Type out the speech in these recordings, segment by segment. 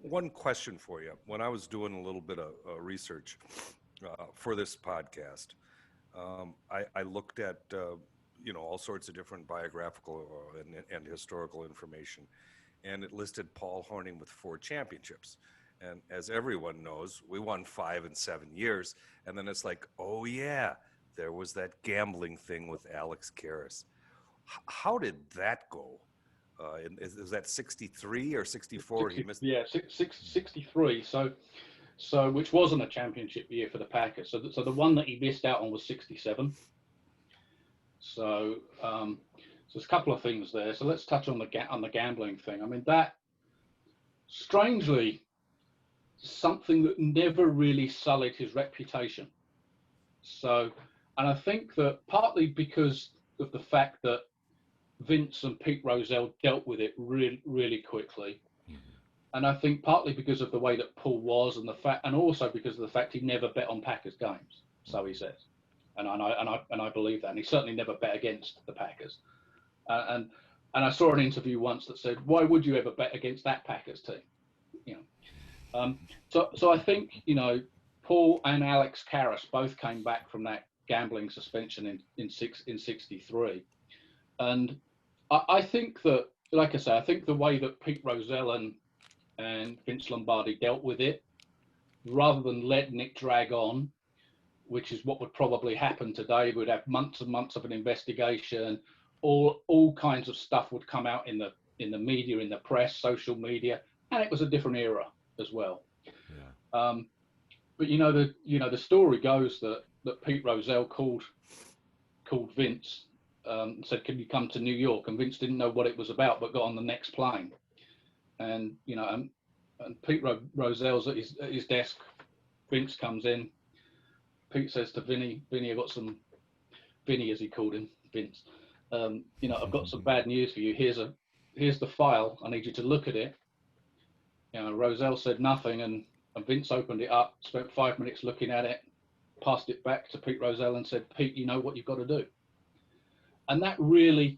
One question for you. When I was doing a little bit of research for this podcast, I looked at all sorts of different biographical and historical information, and it listed Paul Hornung with 4 championships. And as everyone knows, we won 5 in 7 years. And then it's like, oh yeah, there was that gambling thing with Alex Karras. How did that go? Is that 63 or 64? 60, yeah, 63. So which wasn't a championship year for the Packers. So the one that he missed out on was 67. So there's a couple of things there. So let's touch on the gambling thing. I mean, that strangely something that never really sullied his reputation. So, and I think that partly because of the fact that Vince and Pete Rozelle dealt with it really, really quickly. And I think partly because of the way that Paul was, and also because of the fact he never bet on Packers games, so he says, and I believe that. And he certainly never bet against the Packers. And I saw an interview once that said, "Why would you ever bet against that Packers team?" So I think Paul and Alex Karras both came back from that gambling suspension in 63, and I think that, like I say, I think the way that Pete Rozelle and Vince Lombardi dealt with it, rather than letting it drag on, which is what would probably happen today. We'd have months and months of an investigation. All kinds of stuff would come out in the media, in the press, social media, and it was a different era as well. Yeah. But the story goes that Pete Rozelle called Vince, said, "Can you come to New York?" And Vince didn't know what it was about, but got on the next plane. And and Pete Rozelle's at his desk. Vince comes in. Pete says to Vinny, "I got some," Vinny as he called him, Vince. "I've got some bad news for you. Here's the file. I need you to look at it." Rozelle said nothing, and Vince opened it up, spent 5 minutes looking at it, passed it back to Pete Rozelle and said, "Pete, you know what you've got to do." And that really,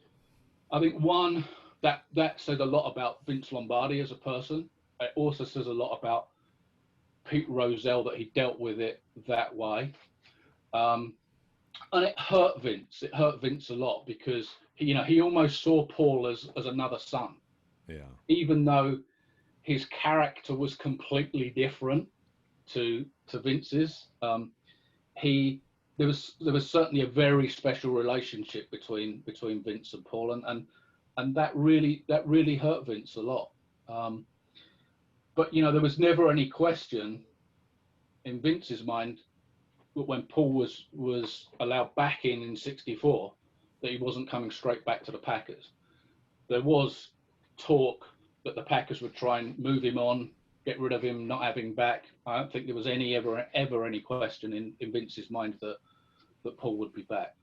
I think, one, that said a lot about Vince Lombardi as a person. It also says a lot about Pete Rozelle, that he dealt with it that way. And it hurt Vince. It hurt Vince a lot because he almost saw Paul as another son. Yeah. Even though his character was completely different to Vince's, there was certainly a very special relationship between Vince and Paul, and that really hurt Vince a lot. But there was never any question in Vince's mind that when Paul was allowed back in 64, that he wasn't coming straight back to the Packers. There was talk that the Packers would try and move him on, get rid of him, not have him back. I don't think there was ever any question in Vince's mind that Paul would be back.